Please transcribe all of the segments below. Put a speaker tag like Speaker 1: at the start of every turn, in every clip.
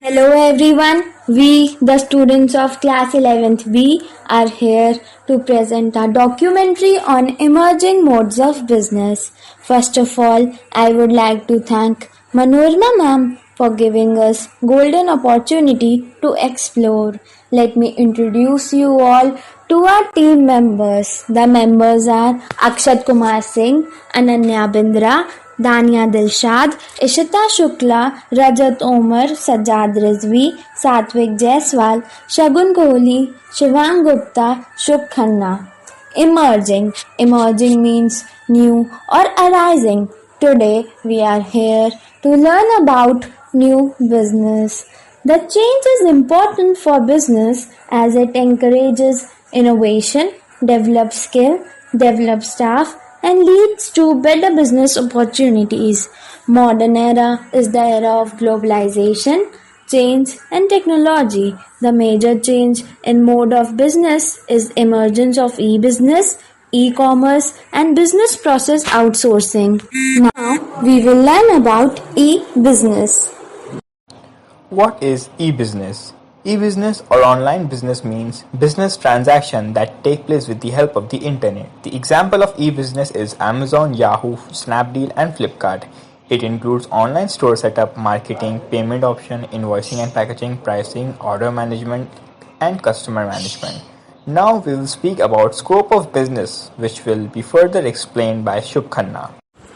Speaker 1: Hello everyone, we the students of class 11th B are here to present a documentary on emerging modes of business. First of all, I would like to thank Manorma ma'am for giving us golden opportunity to explore. Let me introduce you all to our team members. The members are Akshat Kumar Singh, Ananya Bindra, दानिया दिलशाद, इशिता शुक्ला, रजत ओमर, सज्जाद रिजवी, सात्विक जायसवाल, शगुन कोहली, शिवांग गुप्ता, शुभ Khanna. Emerging means new or arising. Today we are here to learn about new business. The change is important for business as it encourages innovation, develops skill, develops staff, and leads to better business opportunities. Modern era is the era of globalization, change and technology. The major change in mode of business is emergence of e-business, e-commerce and business process outsourcing. Now we will learn about e-business.
Speaker 2: What is e-business? E-business or online business means business transactions that take place with the help of the internet. The example of e-business is Amazon, Yahoo, Snapdeal and Flipkart. It includes online store setup, marketing, payment option, invoicing and packaging, pricing, order management and customer management. Now we will speak about scope of business, which will be further explained by Shubh Khanna.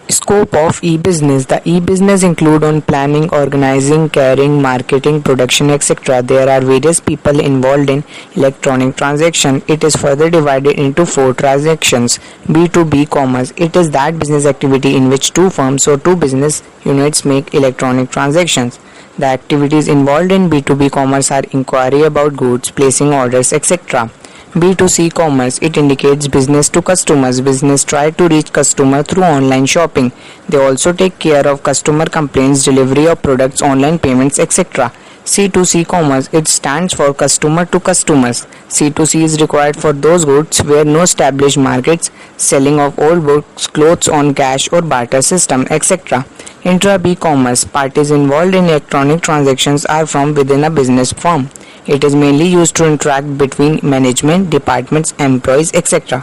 Speaker 3: Scope of e-business. The e-business include on planning, organizing, carrying, marketing, production, etc. There are various people involved in electronic transaction. It is further divided into 4 transactions. B2B commerce. It is that business activity in which two firms or two business units make electronic transactions. The activities involved in B2B commerce are inquiry about goods, placing orders, etc. B2C commerce. It indicates business to customers. Business try to reach customer through online shopping. They also take care of customer complaints, delivery of products, online payments, etc. C2C commerce. It stands for customer to customers. C2C is required for those goods where no established markets, selling of old books, clothes on cash or barter system, etc. Intra-B commerce. Parties involved in electronic transactions are from within a business firm. It is mainly used to interact between management, departments, employees, etc.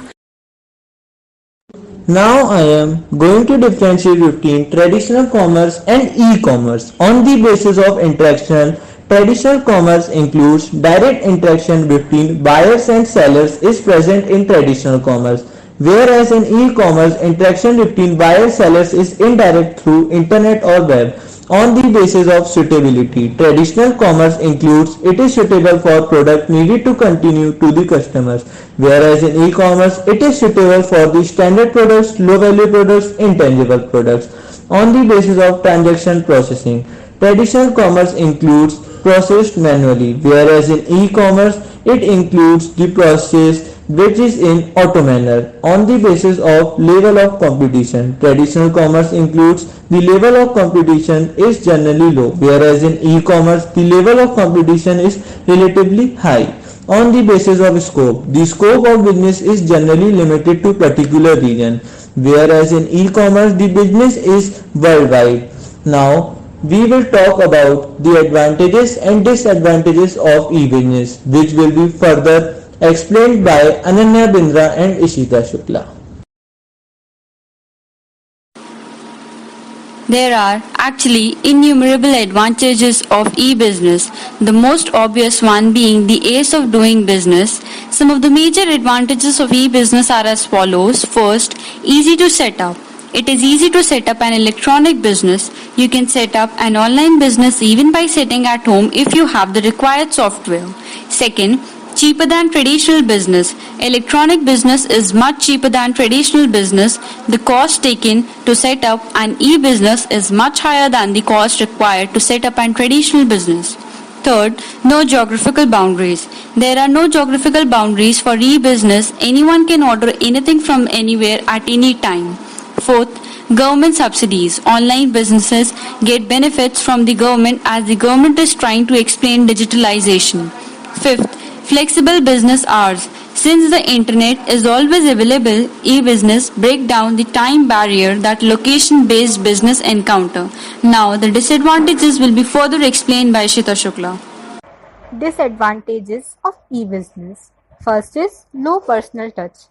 Speaker 4: Now I am going to differentiate between traditional commerce and e-commerce. On the basis of interaction, traditional commerce includes direct interaction between buyers and sellers is present in traditional commerce, whereas in e-commerce, interaction between buyers and sellers is indirect through internet or web. On the basis of suitability, traditional commerce includes it is suitable for product needed to continue to the customers, whereas in e-commerce it is suitable for the standard products, low value products, intangible products. On the basis of transaction processing, traditional commerce includes processed manually, whereas in e-commerce it includes the process which is in auto manner. On the basis of level of competition, traditional commerce includes the level of competition is generally low, whereas in e-commerce the level of competition is relatively high. On the basis of scope, the scope of business is generally limited to particular region, whereas in e-commerce the business is worldwide. Now we will talk about the advantages and disadvantages of e-business, which will be further explained by Ananya Bindra and Ishita Shukla.
Speaker 5: There are actually innumerable advantages of e-business, the most obvious one being the ease of doing business. Some of the major advantages of e-business are as follows. First, easy to set up. It is easy to set up an electronic business. You can set up an online business even by sitting at home if you have the required software. Second, cheaper than traditional business. Electronic business is much cheaper than traditional business. The cost taken to set up an e-business is much higher than the cost required to set up an traditional business. Third, no geographical boundaries. There are no geographical boundaries for e-business. Anyone can order anything from anywhere at any time. Fourth, government subsidies. Online businesses get benefits from the government as the government is trying to explain digitalization. Fifth, flexible business hours. Since the internet is always available, e-business break down the time barrier that location-based business encounter. Now, the disadvantages will be further explained by Shita Shukla.
Speaker 6: Disadvantages of e-business. First is low personal touch.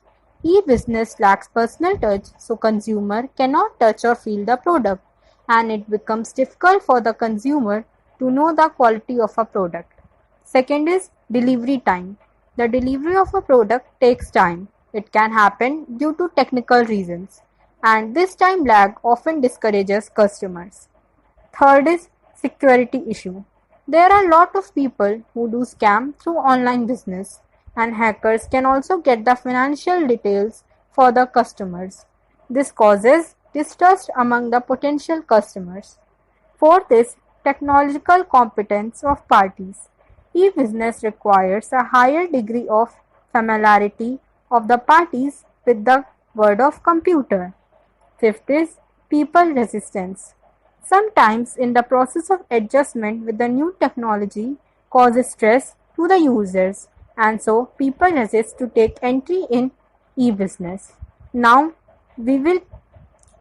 Speaker 6: E-business lacks personal touch, so consumer cannot touch or feel the product, and it becomes difficult for the consumer to know the quality of a product. Second is delivery time. The delivery of a product takes time. It can happen due to technical reasons, and this time lag often discourages customers. Third is security issue. There are a lot of people who do scam through online business, and hackers can also get the financial details for the customers. This causes distrust among the potential customers. Fourth is technological competence of parties. E-business requires a higher degree of familiarity of the parties with the word of computer. Fifth is people resistance. Sometimes in the process of adjustment with the new technology causes stress to the users, and so people resist to take entry in e-business. Now we will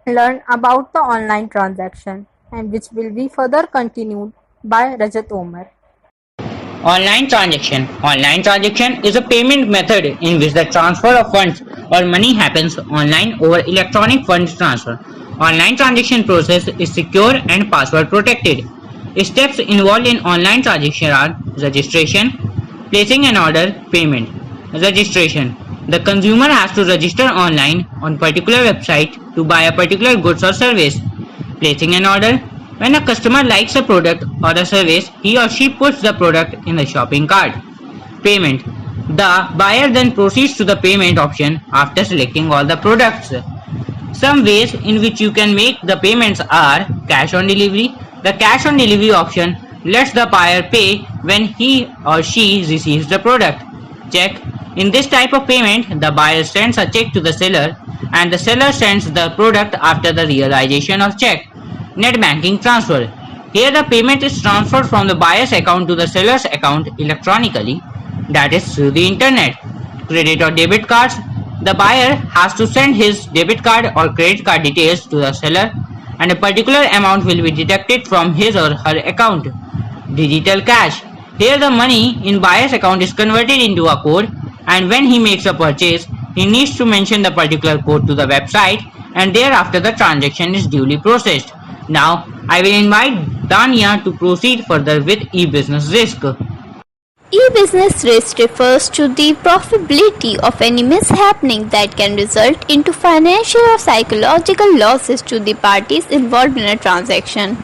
Speaker 6: learn about the online transaction, and which will be further continued by Rajat Omar.
Speaker 7: Online transaction. Online transaction is a payment method in which the transfer of funds or money happens online over electronic funds transfer. Online transaction process is secure and password protected. Steps involved in online transaction are registration, placing an order, payment. Registration. The consumer has to register online on particular website to buy a particular goods or service. Placing an order. When a customer likes a product or a service, he or she puts the product in the shopping cart. Payment. The buyer then proceeds to the payment option after selecting all the products. Some ways in which you can make the payments are cash on delivery. The cash on delivery option lets the buyer pay when he or she receives the product. Check. In this type of payment, the buyer sends a check to the seller and the seller sends the product after the realization of check. Net banking transfer. Here the payment is transferred from the buyer's account to the seller's account electronically, that is through the internet. Credit or debit cards. The buyer has to send his debit card or credit card details to the seller, and a particular amount will be deducted from his or her account. Digital cash. Here the money in buyer's account is converted into a code, and when he makes a purchase, he needs to mention the particular code to the website, and thereafter the transaction is duly processed. Now, I will invite Dania to proceed further with e-business risk.
Speaker 8: E-business risk refers to the probability of any mishappening that can result into financial or psychological losses to the parties involved in a transaction.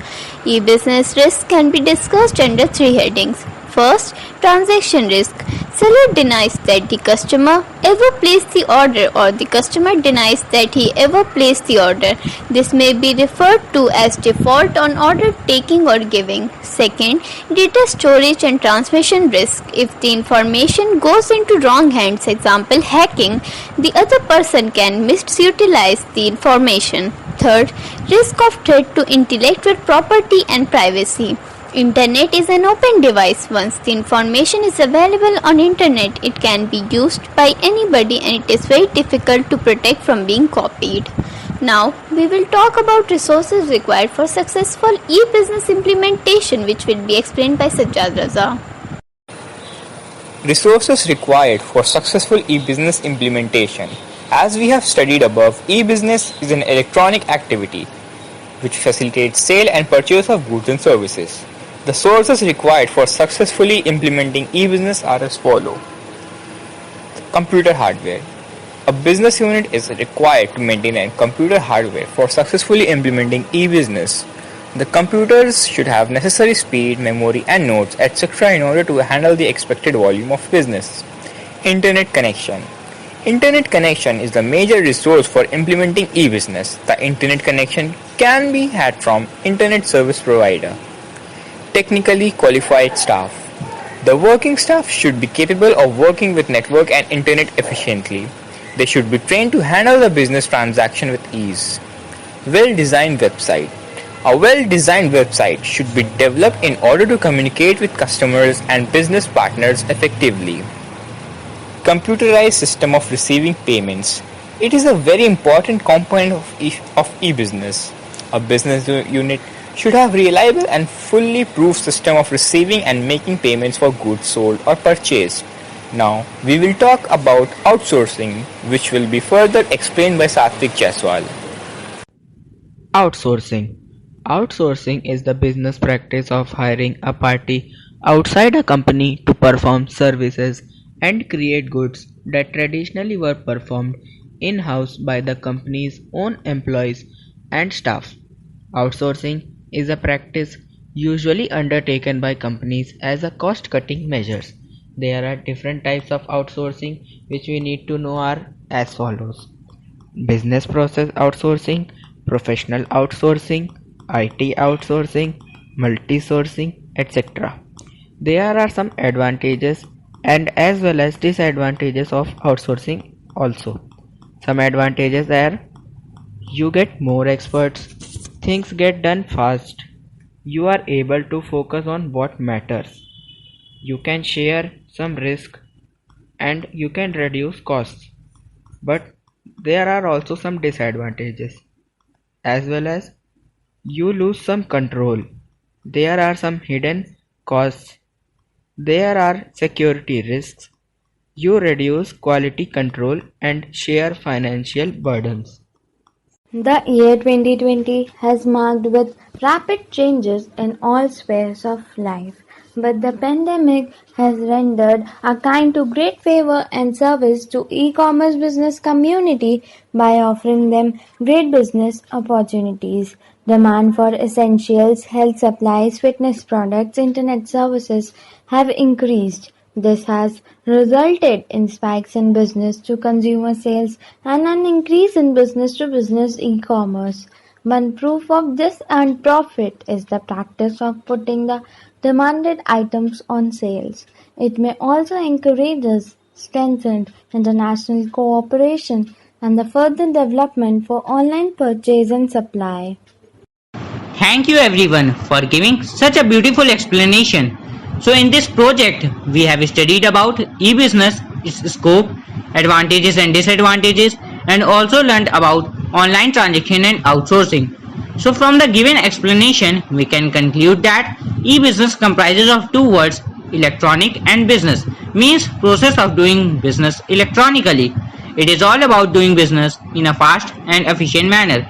Speaker 8: E-business risk can be discussed under three headings. First, transaction risk. Seller denies that the customer ever placed the order, or the customer denies that he ever placed the order. This may be referred to as default on order taking or giving. Second, data storage and transmission risk. If the information goes into wrong hands, example hacking, the other person can misutilize the information. Third, risk of threat to intellectual property and privacy. Internet is an open device. Once the information is available on internet, it can be used by anybody, and it is very difficult to protect from being copied. Now, we will talk about resources required for successful e-business implementation, which will be explained by Sajjad Raza.
Speaker 2: Resources required for successful e-business implementation. As we have studied above, e-business is an electronic activity which facilitates sale and purchase of goods and services. The sources required for successfully implementing e-business are as follows. Computer hardware. A business unit is required to maintain a computer hardware for successfully implementing e-business. The computers should have necessary speed, memory and nodes, etc. in order to handle the expected volume of business. Internet connection. Internet connection is the major resource for implementing e-business. The internet connection can be had from internet service provider. Technically qualified staff. The working staff should be capable of working with network and internet efficiently. They should be trained to handle the business transaction with ease. Well-designed website. A well-designed website should be developed in order to communicate with customers and business partners effectively. computerized system of receiving payments. It is a very important component of e-business. A business unit should have reliable and fully proved system of receiving and making payments for goods sold or purchased. Now, we will talk about outsourcing, which will be further explained by Satvik Jaiswal.
Speaker 3: Outsourcing. Outsourcing is the business practice of hiring a party outside a company to perform services and create goods that traditionally were performed in-house by the company's own employees and staff. Outsourcing is a practice usually undertaken by companies as a cost-cutting measures. There are different types of outsourcing which we need to know are as follows: business process outsourcing, professional outsourcing, IT outsourcing, multi-sourcing, etc. There are some advantages and as well as disadvantages of outsourcing also. Some advantages are: you get more experts, things get done fast, you are able to focus on what matters, you can share some risk, and you can reduce costs. But there are also some disadvantages, as well as you lose some control. There are some hidden costs. There are security risks. You reduce quality control and share financial burdens.
Speaker 1: The year 2020 has marked with rapid changes in all spheres of life, but the pandemic has rendered a kind to great favor and service to e-commerce business community by offering them great business opportunities. Demand for essentials, health supplies, fitness products, internet services have increased. This has resulted in spikes in business-to-consumer sales and an increase in business-to-business e-commerce. One proof of this earned profit is the practice of putting the demanded items on sales. It may also encourage strengthened international cooperation and the further development for online purchase and supply.
Speaker 7: Thank you everyone for giving such a beautiful explanation. So in this project, we have studied about e-business, its scope, advantages and disadvantages, and also learned about online transaction and outsourcing. So from the given explanation, we can conclude that e-business comprises of two words, electronic and business, means process of doing business electronically. It is all about doing business in a fast and efficient manner.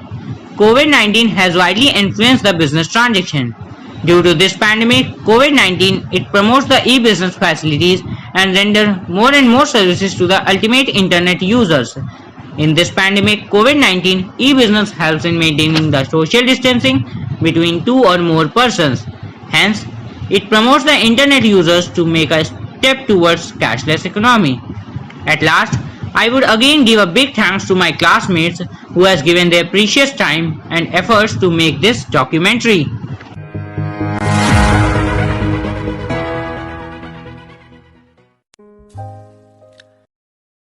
Speaker 7: COVID-19 has widely influenced the business transaction. Due to this pandemic, COVID-19, it promotes the e-business facilities and render more and more services to the ultimate internet users. In this pandemic, COVID-19, e-business helps in maintaining the social distancing between two or more persons. Hence, it promotes the internet users to make a step towards cashless economy. At last, I would again give a big thanks to my classmates who has given their precious time and efforts to make this documentary.